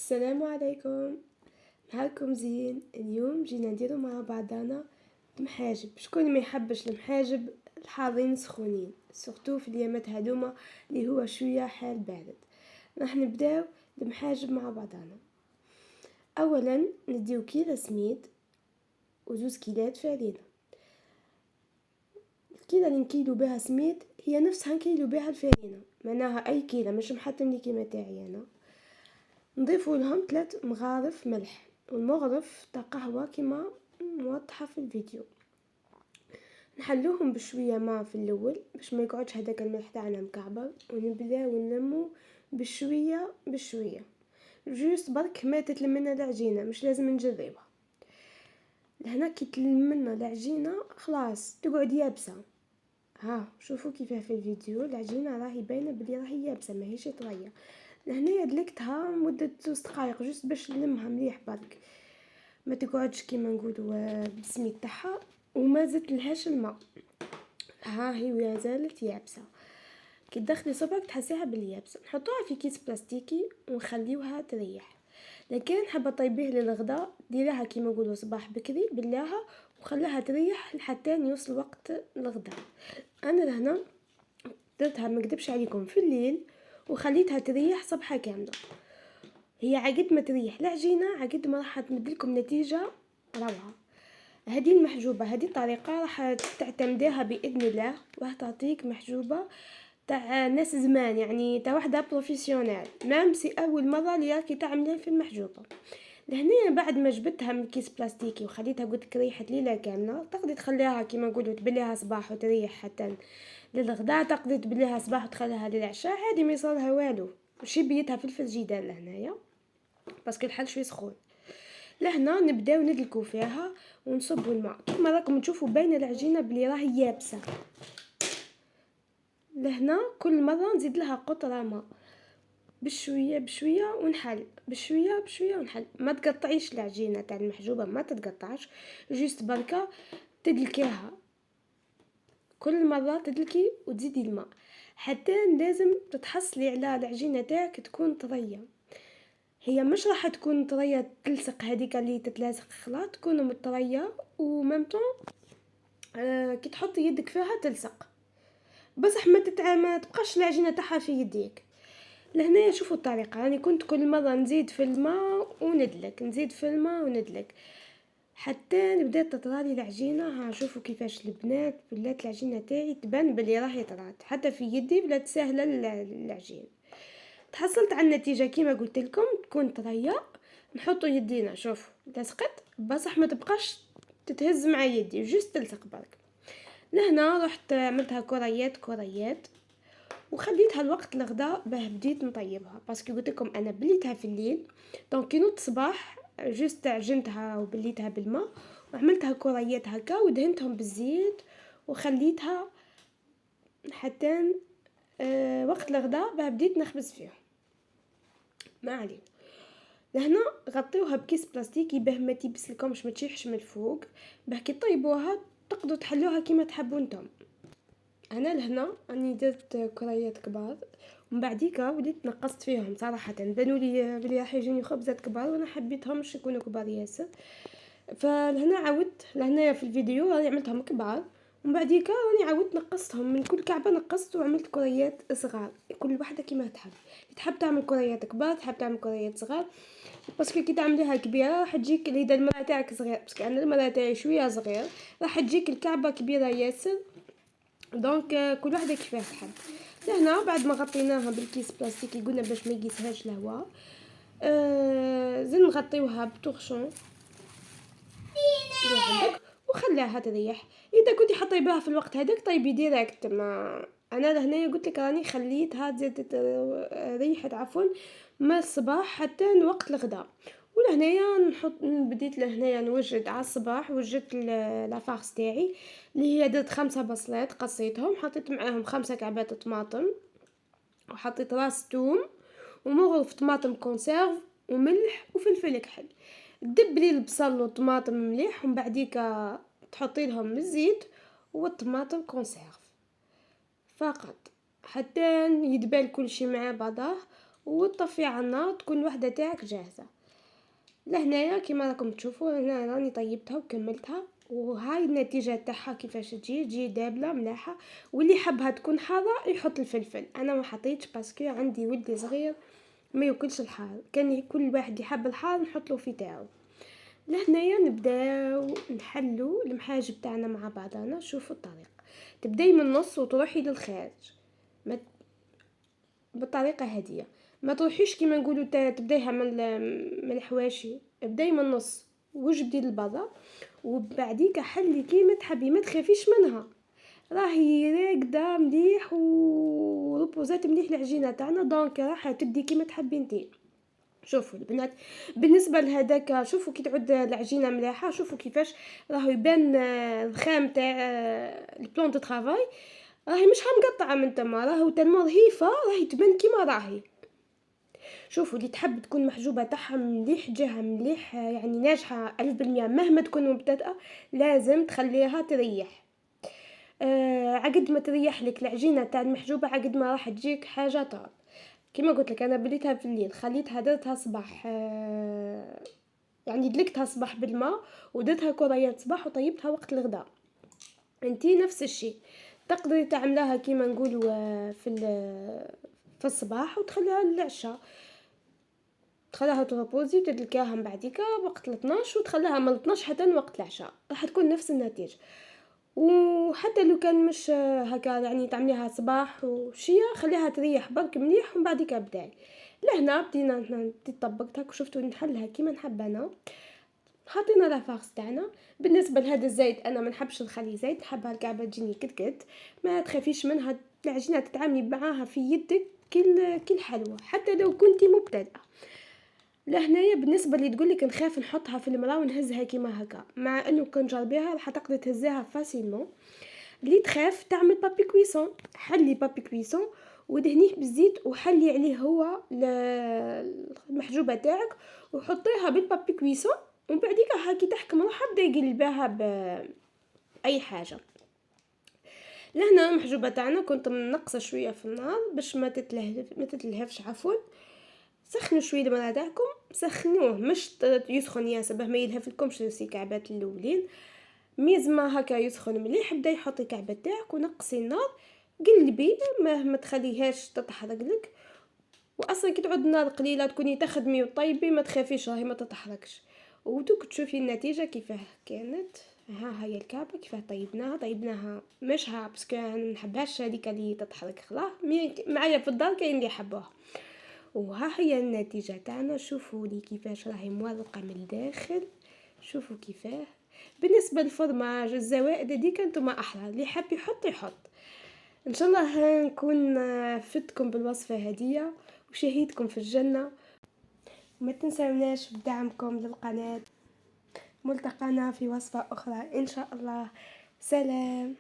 السلام عليكم. نهاركم زين. اليوم جينا نديرو مع بعضنا المحاجب. شكون ما يحبش المحاجب؟ الحارين سخونين سورتو في اليامات هذوما اللي هو شويه حال بارد. راح نبداو المحاجب مع بعضنا. اولا نديو كيلو سميد وزوز كيلات فرينه. الكيلة اللي نكيلو بها سميد هي نفسها نكيلو بها الفرينه، معناها اي كيلة مش محتم لي كيما تاعي انا. نضيفوا لهم 3 مغارف ملح، والمغرف تاع قهوه كما موضحه في الفيديو. نحلوهم بشويه ماء في الاول باش ما يقعدش هذاك الملح تاعنا مكعبر، ونبداو نلمو بشويه بشويه جوست برك ما تتلم لنا العجينه، مش لازم نجربها. لهنا كي تلم لنا العجينه خلاص تقعد يابسه. ها شوفوا كيفاه في الفيديو العجينه راهي باينه بلي راهي يابسه ماهيش طريه. لهنا دلكتها مده 2 دقائق جوست باش نلمها مليح برك، ما تقعدش كيما نقولوا بالسميد تاعها، وما زدت لهاش الماء. ها هي ولا زالت يابسه. كي تدخلي صبعك تحسيها باليابسه. نحطوها في كيس بلاستيكي ونخليوها تريح. لكن حابه طيبيه للغدا ديريها كيما نقولوا صباح بكري بلاها وخليها تريح لحتى يوصل وقت الغدا. انا لهنا درتها ما نكذبش عليكم في الليل وخليتها تريح صبحه كامله. هي عقد ما تريح العجينه عقد ما راح تمدلكم نتيجه روعه. هذه المحجوبه هذه الطريقه راح تعتمديها باذن الله، وراح تعطيك محجوبه تاع ناس زمان، يعني تاع وحده بروفيسيونيل مام سي اول مره اللي راكي تعملين في المحجوبه. لهنا بعد ما جبتها من كيس بلاستيكي وخليتها قلت لك ريحت ليله كامله، تقدري تخليها كيما نقولوا تبليها صباح وتريح حتى للغداء، تقدري تبليها صباح وتخليها للعشاء عادي ما يصيرها والو. وشي بيتها في الفريجيدار لهنايا باسكو الحل شوي سخون. لهنا نبداو ندلكو فيها ونصبوا الماء كما راكم تشوفوا باينه العجينه بلي راهي يابسه. لهنا كل مره نزيد لها قطره ماء بشويه بشويه ونحل بشويه بشويه ونحل. ما تقطعيش العجينه تاع المحجوبه ما تتقطعش، جوست بركه تدلكيها كل مره تدلكي وتزيدي الماء حتى لازم تتحصلي على العجينه تاعك تكون طريه. هي مش راح تكون طريه تلصق هذيك اللي تتلاصق خلاط، تكون مطريه وممتون كي تحطي يدك فيها تلصق بصح ما تبقاش العجينه تاعها في يديك. لهنا شوفوا الطريقه راني كنت كل مره نزيد في الماء وندلك نزيد في الماء وندلك حتى بدات تطرالي العجينه. ها شوفوا كيفاش البنات بلات العجينه تاعي تبان بلي راهي طرات حتى في يدي بلات سهله العجين. تحصلت على النتيجه كيما قلت لكم تكون طريه. نحطوا يدينا شوفوا لصقت بصح ما تبقاش تتهز مع يدي جوست تلصق برك. لهنا رحت عملتها كريات كريات وخليتها الوقت الغداء باه بديت نطيبها باسكو قلت لكم انا بليتها في الليل دونك كي نوض الصباح جوست عجنتها وبليتها بالماء وعملتها كريات هكا ودهنتهم بالزيت وخليتها حتى وقت الغداء باه بديت نخبز فيهم. ما علينا. لهنا غطيوها بكيس بلاستيكي باه ما تيبسلكمش ما تشيحش من الفوق، باه كي طيبوها تقدروا تحلوها كيما تحبوا نتوما. انا لهنا راني درت كريات كبار ومن بعديكا وليت نقصت فيهم صراحه بانوا لي بلي راح يجوني خبزات كبار وانا حبيتهمش يكونوا كبار ياسر. فلهنا عاودت لهنا في الفيديو راني عملتهم كبار ومن بعديكا راني عاودت نقصتهم من كل كعبه نقصت وعملت كريات صغار كل واحده كيما تحب تعمل كريات كبار تحب تعمل كريات صغار باسكو كي تعمليها كبيره راح تجيك اذا المراه تاعك صغير باسكو انا المراه تاعي شويه صغير راح تجيك الكعبه كبيره ياسر. دونك كل واحده كيفاه تحب. لهنا بعد ما غطيناها بالكيس بلاستيكي قلنا باش ما يقيسهاش الهواء زين نغطيوها بطرشون اللي عندك وخليها تريح. اذا كنتي حطيبها في الوقت هذاك طيبي ديريكت. ما انا لهنا قلت لك راني خليتها تزيد ريحت عفوا ما الصباح حتى وقت الغداء. ولهنايا نحط بديت لهنايا نوجد على الصباح وجدت لافارس تاعي اللي هي درت 5 بصلات قصيتهم حطيت معاهم 5 كعبات طماطم وحطيت راس توم ومغرف طماطم كونسيرف وملح وفلفل كحل. دبلي البصل والطماطم مليح ومن بعديك تحطي لهم الزيت والطماطم كونسيرف فقط حتى يدبل كل شيء مع بعضه وتطفي على النار، تكون الوحده تاعك جاهزه. لهنايا كيما راكم تشوفوا هنا راني طيبتها وكملتها، وهاي النتيجه تاعها كيفاش تجي دابله ملاحه. واللي حبها تكون حاره يحط الفلفل، انا ما حطيتش باسكو عندي ولدي صغير ما ياكلش الحار، كان كل واحد يحب الحار نحط له في تاعو. لهنايا نبداو نحلو المحاجب تاعنا مع بعضنا. شوفوا الطريقه، تبداي من النص وتروحي للخارج ما بالطريقه هذه، ما تروحيش كيما نقولوا تبدايها من الحواشي، ابداي من النص وجبدي للبرا، وبعديك حلي كيما تحبي، ما تخافيش منها، راهي راقده مليح وربوزات مليح العجينه تاعنا، دونك راح تبدي كيما تحبي انتي. شوفوا البنات بالنسبه لهذاك، شوفوا كي تعود العجينه مليحه، شوفوا كيفاش راهو يبان الخام تاع البلون دو طرافاي، راهي مش مقطعه من تما، راهو تنمو رهيفه، راهي تبان كيما راهي. شوفوا اللي تحب تكون محجوبه تاعها مليح، جهه مليح يعني ناجحه 1000%، مهما تكون مبتدئه لازم تخليها تريح. عقد ما تريح لك العجينه تاع المحجوبه عقد ما راح تجيك حاجه طاب. كما قلت لك انا بديتها في الليل، خليتها درتها صباح، يعني دلكتها صباح بالماء ودرتها كريات صباح وطيبتها وقت الغداء. انتي نفس الشيء تقدري تعملها كيما نقولوا في الصباح وتخليها للعشاء، تخليها تربوزي وتدلكاها من بعديك وقت 12 وتخليها من 12 حتى وقت العشاء، راح تكون نفس النتيجه. وحتى لو كان مش هكا يعني تعمليها صباح وشيه، خليها تريح برك مليح ومن بعديك ابداي. لهنا بدينا طبقتها وشفتوا نحلها كيما نحب انا، حطينا لافارس تاعنا. بالنسبه لهذا الزيت انا ما نحبش نخلي زيت، نحبها الكعبه تجيني كتكت، ما تخافيش منها، العجينه تتعاملي معاها في يدك كل حلوه حتى لو كنتي مبتدئه. لهنايا بالنسبه اللي تقولك نخاف نحطها في المراه ونهزها كيما هكا، مع انه كون جربيها راح تقدر تهزيها فاسيلمون. اللي تخاف تعمل بابي كويسون، حلي بابي كويسون ودهنيه بالزيت وحلي عليه هو المحجوبه تاعك وحطيها بالبابي كويسون، ومن بعديك هاكي تحكم روحها بدا يقلبها باي حاجه. لهنا المحجوبه تاعنا كنت منقصه شويه في النار باش ما تتلهفش عفوا. سخنوا شويه الماء تاعكم، سخنوه مش يسخن ياسر باه ما يلهفلكمش الكعبات الاولين، ميزما هكا يسخن مليح. بدا يحطي كعبه تاعك ونقصي النار، قلبي ما تخليهاش تتحرق لك، واصلا كي تعود النار قليله تكوني تخدمي وطيبي ما تخافيش راهي ما تتحرقش. ودوك تشوفي النتيجه كيفاه كانت. ها هي الكعبه كيفاه طيبناها مش ها باسكو نحبهاش هذيك اللي تتحرق خلاص، معايا في الدار كاين اللي يحبوها. وها هي النتيجه تاعنا، شوفوا لي كيفاش راهي مورقه من الداخل، شوفوا كيفاه. بالنسبه للفرماج الزوائد هذيك نتوما احرى، اللي حاب يحط. ان شاء الله نكون فدتكم بالوصفه هديه وشهيتكم في الجنه، وما تنسوناش بدعمكم للقناه. ملتقانا في وصفه اخرى ان شاء الله. سلام.